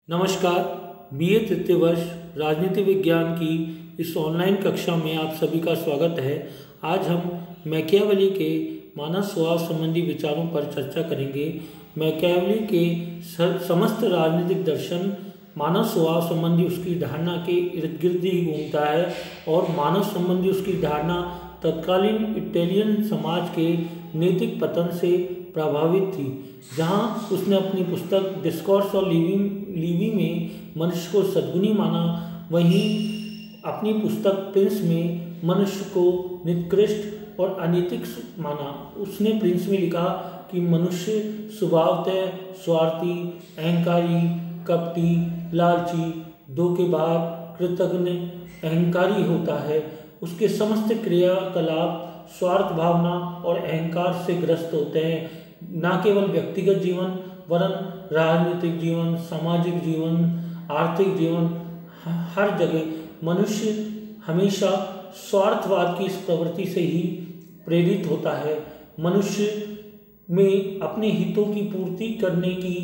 नमस्कार। बीए तृतीय वर्ष राजनीति विज्ञान की इस ऑनलाइन कक्षा में आप सभी का स्वागत है। आज हम मैकियावेली के मानव स्वभाव संबंधी विचारों पर चर्चा करेंगे। मैकियावेली के समस्त राजनीतिक दर्शन मानव स्वभाव संबंधी उसकी धारणा के इर्द गिर्द ही घूमता है और मानव संबंधी उसकी धारणा तत्कालीन इटालियन समाज के नैतिक पतन से प्रभावित थी, जहां उसने अपनी पुस्तक डिस्कोर्स ऑफ लिविंग में मनुष्य को सद्गुणी माना, वहीं अपनी पुस्तक प्रिंस में मनुष्य को निकृष्ट और अनैतिक माना। उसने प्रिंस में लिखा कि मनुष्य स्वभावतः स्वार्थी, अहंकारी, कपटी, लालची, धोखेबाज, कृतघ्न, अहंकारी होता है। उसके समस्त क्रियाकलाप स्वार्थ भावना और अहंकार से ग्रस्त होते हैं। न केवल व्यक्तिगत जीवन वरन राजनीतिक जीवन, सामाजिक जीवन, आर्थिक जीवन, हर जगह मनुष्य हमेशा स्वार्थवाद की इस प्रवृत्ति से ही प्रेरित होता है। मनुष्य में अपने हितों की पूर्ति करने की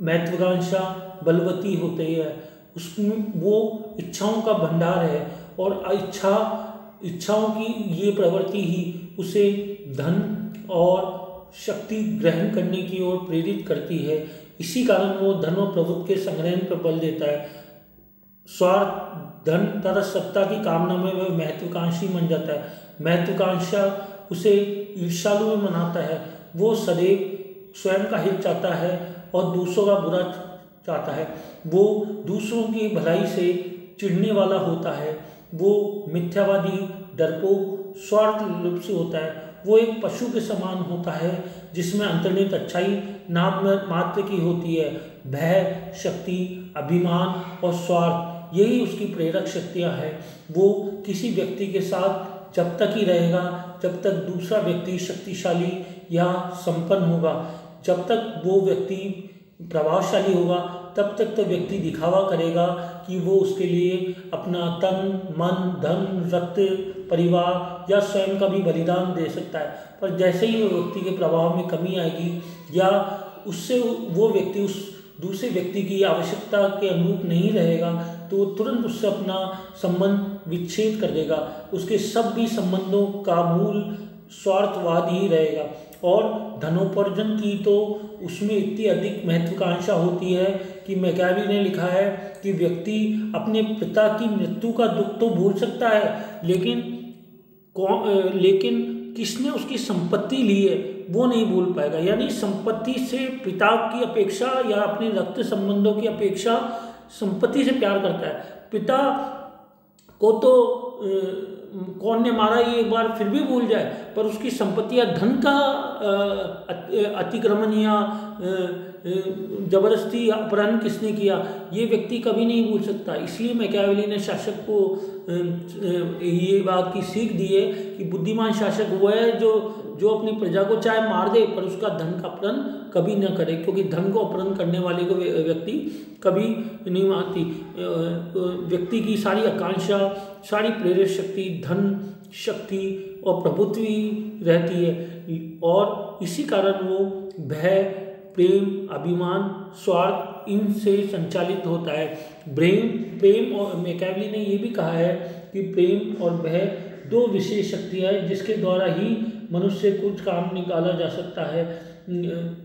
महत्वाकांक्षा बलवती होती है। उसमें वो इच्छाओं का भंडार है और इच्छाओं की ये प्रवृत्ति ही उसे धन और शक्ति ग्रहण करने की ओर प्रेरित करती है। इसी कारण वो धन और प्रभुत्व के संग्रहण पर बल देता है। स्वार्थ, धन, तरस, सत्ता की कामना में वह महत्वाकांक्षी बन जाता है। महत्वाकांक्षा उसे ईर्ष्यालु में बनाता है। वो सदैव स्वयं का हित चाहता है और दूसरों का बुरा चाहता है। वो दूसरों की भलाई से चिढ़ने वाला होता है। वो मिथ्यावादी, डरपोक, स्वार्थ लुप्त होता है। वो एक पशु के समान होता है जिसमें अंतर्निहित अच्छाई नाम मात्र की होती है। भय, शक्ति, अभिमान और स्वार्थ यही उसकी प्रेरक शक्तियाँ हैं। वो किसी व्यक्ति के साथ जब तक ही रहेगा जब तक दूसरा व्यक्ति शक्तिशाली या संपन्न होगा। जब तक वो व्यक्ति प्रभावशाली होगा तब तक तो व्यक्ति दिखावा करेगा कि वो उसके लिए अपना तन, मन, धन, रक्त, परिवार या स्वयं का भी बलिदान दे सकता है। पर जैसे ही वो व्यक्ति के प्रभाव में कमी आएगी या उससे वो व्यक्ति उस दूसरे व्यक्ति की आवश्यकता के अनुरूप नहीं रहेगा तो वो तुरंत उससे अपना संबंध विच्छेद कर देगा। उसके सब भी संबंधों का मूल स्वार्थवाद ही रहेगा और धनोपार्जन की तो उसमें इतनी अधिक महत्वाकांक्षा होती है कि मैकियावेली ने लिखा है कि व्यक्ति अपने पिता की मृत्यु का दुख तो भूल सकता है, लेकिन किसने उसकी संपत्ति ली है वो नहीं भूल पाएगा। यानी संपत्ति से पिता की अपेक्षा या अपने रक्त संबंधों की अपेक्षा संपत्ति से प्यार करता है। पिता को तो कौन ने मारा ये एक बार फिर भी भूल जाए, पर उसकी संपत्ति या धन का अतिक्रमण या जबरदस्ती अपहरण किसने किया ये व्यक्ति कभी नहीं भूल सकता। इसलिए मैकियावेली ने शासक को ये बात की सीख दी है कि बुद्धिमान शासक वो है जो अपनी प्रजा को चाहे मार दे पर उसका धन का अपहरण कभी न करे, क्योंकि धन को अपहरण करने वाले को व्यक्ति कभी नहीं मारती। व्यक्ति की सारी आकांक्षा, सारी प्रेरक शक्ति धन, शक्ति और प्रभुत्व ही रहती है और इसी कारण वो भय, प्रेम, अभिमान, स्वार्थ इनसे संचालित होता है। प्रेम और मैकियावेली ने ये भी कहा है कि प्रेम और भय दो विशेष शक्तियाँ हैं जिसके द्वारा ही मनुष्य से कुछ काम निकाला जा सकता है।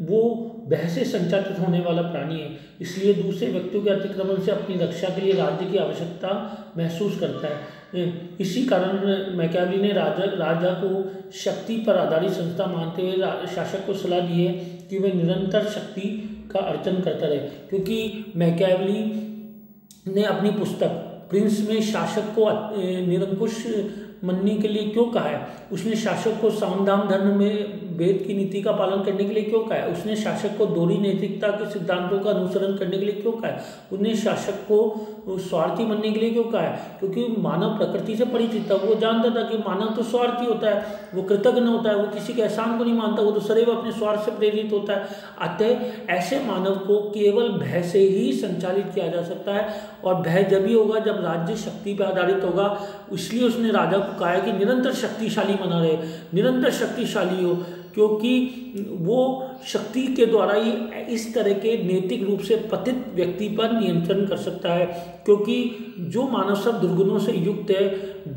वो भय से संचालित होने वाला प्राणी है, इसलिए दूसरे व्यक्तियों के अतिक्रमण से अपनी रक्षा के लिए राज्य की आवश्यकता महसूस करता है। इसी कारण मैकियावेली ने राजा को शक्ति पर आधारित संस्था मानते हुए शासक को सलाह दी है कि वह निरंतर शक्ति का अर्जन करता रहे। क्योंकि मैकियावेली ने अपनी पुस्तक प्रिंस में शासक को निरंकुश मनने के लिए क्यों कहा है, उसने शासक को साम दाम धर्म में वेद की नीति का पालन करने के लिए क्यों कहा है, उसने शासक को दोहरी नैतिकता के सिद्धांतों का अनुसरण करने के लिए क्यों कहा है, उसने शासक को स्वार्थी बनने के लिए क्यों कहा है, क्योंकि मानव प्रकृति से परिचित था। वो जानता था कि मानव तो स्वार्थी होता है, वो कृतज्ञ होता है, वो किसी के एहसान को नहीं मानता, वो तो सदैव अपने स्वार्थ से प्रेरित होता है। अतः ऐसे मानव को केवल भय से ही संचालित किया जा सकता है और भय जब ही होगा जब राज्य शक्ति पर आधारित होगा। इसलिए उसने राजा को कहा है कि निरंतर शक्तिशाली बना रहे, निरंतर शक्तिशाली हो, क्योंकि वो शक्ति के द्वारा ही इस तरह के नैतिक रूप से पतित व्यक्ति पर नियंत्रण कर सकता है, क्योंकि जो मानव सब दुर्गुणों से युक्त है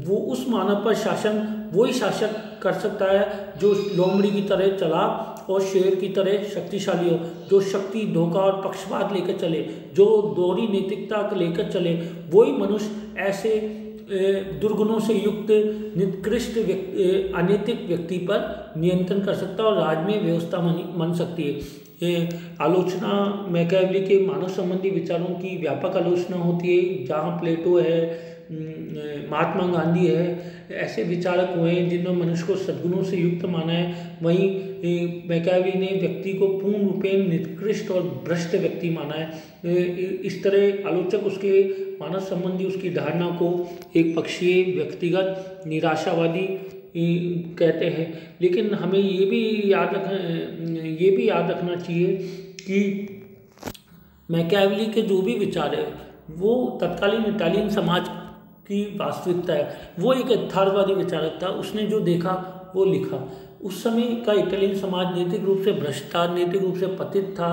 वो उस मानव पर शासन वही शासक कर सकता है जो लोमड़ी की तरह चालाक और शेर की तरह शक्तिशाली हो, जो शक्ति, धोखा और पक्षपात लेकर चले, जो दोहरी नैतिकता लेकर चले, वही मनुष्य ऐसे दुर्गुणों से युक्त निकृष्ट अनैतिक व्यक्ति पर नियंत्रण कर सकता है और राज्य में व्यवस्था बन सकती है। आलोचना मैकियावेली के मानव संबंधी विचारों की व्यापक आलोचना होती है, जहाँ प्लेटो है, महात्मा गांधी है, ऐसे विचारक हुए हैं जिन्होंने मनुष्य को सद्गुणों से युक्त माना है। वहीं मैकियावेली ने व्यक्ति को पूर्ण रूपेण निकृष्ट और भ्रष्ट व्यक्ति माना है। इस तरह आलोचक उसके मानव संबंधी उसकी धारणा को एक पक्षीय, व्यक्तिगत, निराशावादी कहते हैं। लेकिन हमें ये भी याद रखना चाहिए कि मैकियावेली के जो भी विचार है वो तत्कालीन इटालियन समाज की वास्तविकता है। वो एक यथार्थवादी विचारक था, उसने जो देखा वो लिखा। उस समय का इटालियन समाज नैतिक रूप से भ्रष्ट था, नैतिक रूप से पतित था,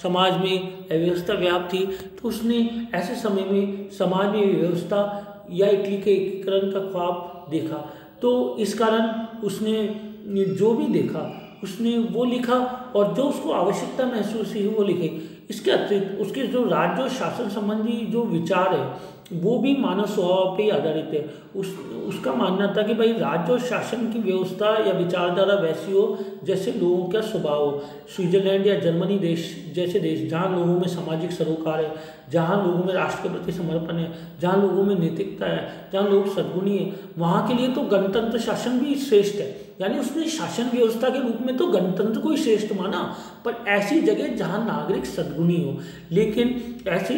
समाज में अव्यवस्था व्याप्त थी। तो उसने ऐसे समय में समाज में व्यवस्था या इटली के एकीकरण का ख्वाब देखा। तो इस कारण उसने जो भी देखा उसने वो लिखा और जो उसको आवश्यकता महसूस हुई वो लिखे। इसके अतिरिक्त उसके जो राज्य और शासन संबंधी जो विचार है वो भी मानव स्वभाव पे ही आधारित है। उसका मानना था कि भाई राज्य और शासन की व्यवस्था या विचारधारा वैसी हो जैसे लोगों का स्वभाव हो। स्विट्जरलैंड या जर्मनी देश जैसे देश जहाँ लोगों में सामाजिक सरोकार है, जहाँ लोगों में राष्ट्र के प्रति समर्पण है, जहाँ लोगों में नैतिकता है, जहाँ लोग सद्गुणी है, वहाँ के लिए तो गणतंत्र शासन भी श्रेष्ठ है। यानी उसने शासन व्यवस्था के रूप में तो गणतंत्र को ही श्रेष्ठ माना, पर ऐसी जगह जहाँ नागरिक सद्गुणी हो। लेकिन ऐसे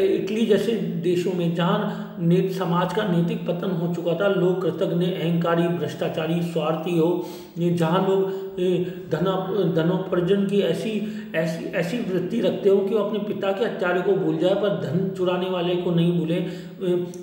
इटली जैसे देशों में जहाँ समाज का नैतिक पतन हो चुका था, लोग कृतज्ञ, अहंकारी, भ्रष्टाचारी, स्वार्थी हो, जहाँ लोग धनोपार्जन की ऐसी वृत्ति रखते हो कि वो अपने पिता के हत्यारे को भूल जाए पर धन चुराने वाले को नहीं भूले,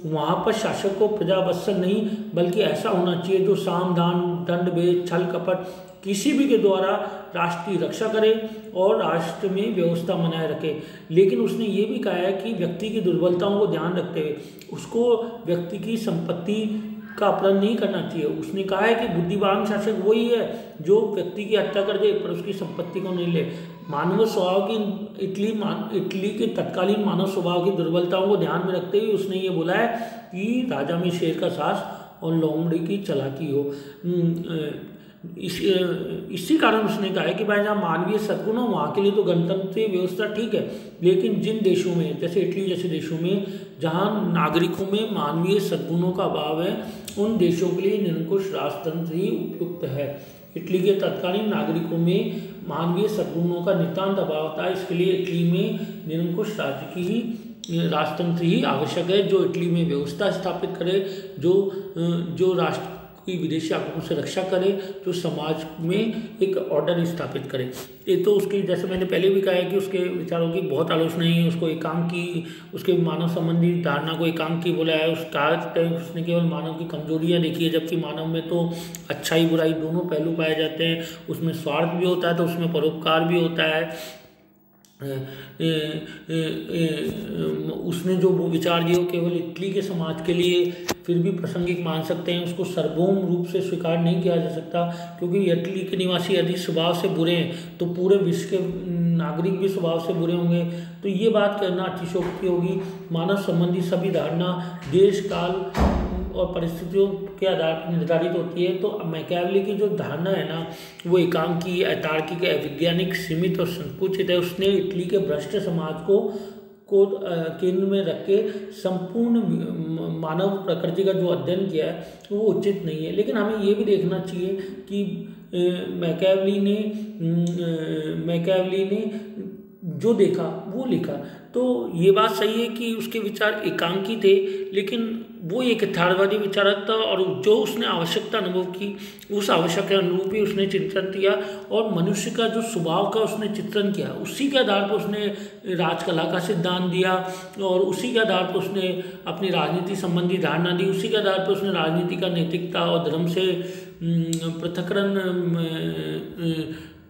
वहाँ पर शासक को प्रजावत्सल नहीं बल्कि ऐसा होना चाहिए जो साम दान दंड भेद छल कपट किसी भी के द्वारा राष्ट्र की रक्षा करे और राष्ट्र में व्यवस्था बनाए रखे। लेकिन उसने ये भी कहा है कि व्यक्ति की दुर्बलताओं को ध्यान रखते हुए उसको व्यक्ति की संपत्ति का अपहरण नहीं करना चाहिए। उसने कहा है कि बुद्धिमान शासक वही है जो व्यक्ति की हत्या कर दे पर उसकी संपत्ति को नहीं ले। मानव स्वभाव की इटली के तत्कालीन मानव स्वभाव की दुर्बलताओं को ध्यान में रखते हुए उसने ये बोला है कि राजा में शेर का सास और लोमड़ी की चालाकी हो। इसी कारण उसने कहा है कि भाई जहाँ मानवीय सद्गुण हो वहाँ के लिए तो गणतंत्र व्यवस्था ठीक है, लेकिन जिन देशों में जैसे इटली जैसे देशों में जहाँ नागरिकों में मानवीय सद्गुणों का अभाव है उन देशों के लिए निरंकुश राजतंत्र ही उपयुक्त है। इटली के तत्कालीन नागरिकों में मानवीय सद्गुणों का नितांत अभाव था, इसके लिए इटली में निरंकुश राज्य की ही राजतंत्र ही आवश्यक है जो इटली में व्यवस्था स्थापित करे, जो राष्ट्र की विदेशी आक्रमण से रक्षा करे, जो समाज में एक ऑर्डर स्थापित करे। ये तो उसकी जैसे मैंने पहले भी कहा है कि उसके विचारों की बहुत आलोचना है, उसको एकांकी, उसके मानव संबंधी धारणा को एकांकी बोला है। उसने केवल मानव की कमजोरियाँ देखी है, जबकि मानव में तो अच्छाई बुराई दोनों पहलू पाए जाते हैं। उसमें स्वार्थ भी होता है तो उसमें परोपकार भी होता है। उसने जो वो विचार दिए वो केवल इटली के समाज के लिए फिर भी प्रासंगिक मान सकते हैं, उसको सार्वभौम रूप से स्वीकार नहीं किया जा सकता, क्योंकि इटली के निवासी यदि स्वभाव से बुरे हैं तो पूरे विश्व के नागरिक भी स्वभाव से बुरे होंगे। तो ये बात करना अतिशयोक्ति होगी। मानव संबंधी सभी धारणा देश काल और परिस्थितियों के आधार पर निर्धारित होती है। तो मैकियावेली की जो धारणा है ना वो एकांकी, अतार्किक, अवैज्ञानिक, सीमित और संकुचित है। उसने इटली के भ्रष्ट समाज को केंद्र में रख के संपूर्ण मानव प्रकृति का जो अध्ययन किया है वो उचित नहीं है। लेकिन हमें ये भी देखना चाहिए कि मैकियावेली ने जो देखा वो लिखा। तो ये बात सही है कि उसके विचार एकांकी थे, लेकिन वो एक यथार्थवादी विचारक था और जो उसने आवश्यकता अनुभव की उस आवश्यकता अनुरूप ही उसने चिंतन किया और मनुष्य का जो स्वभाव का उसने चित्रण किया, उसी के आधार पर उसने राजकला का सिद्धांत दिया और उसी के आधार पर उसने अपनी राजनीति संबंधी धारणा दी। उसी के आधार पर उसने राजनीति का नैतिकता और धर्म से पृथक्करण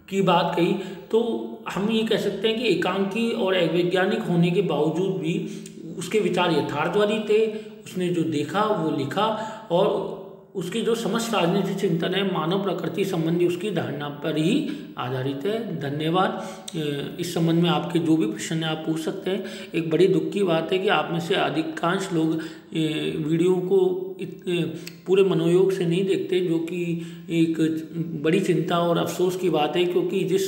की बात कही, तो हम ये कह सकते हैं कि एकांकी और वैज्ञानिक होने के बावजूद भी उसके विचार यथार्थवादी थे। उसने जो देखा वो लिखा, और उसकी जो समस्त राजनीतिक चिंतन है मानव प्रकृति संबंधी उसकी धारणा पर ही आधारित है। धन्यवाद। इस संबंध में आपके जो भी प्रश्न है आप पूछ सकते हैं। एक बड़ी दुख की बात है कि आप में से अधिकांश लोग वीडियो को पूरे मनोयोग से नहीं देखते, जो कि एक बड़ी चिंता और अफसोस की बात है, क्योंकि जिस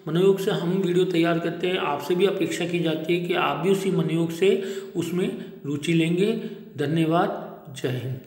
मनोयोग से हम वीडियो तैयार करते हैं आपसे भी अपेक्षा की जाती है कि आप भी उसी मनोयोग से उसमें रुचि लेंगे। धन्यवाद। जय हिंद।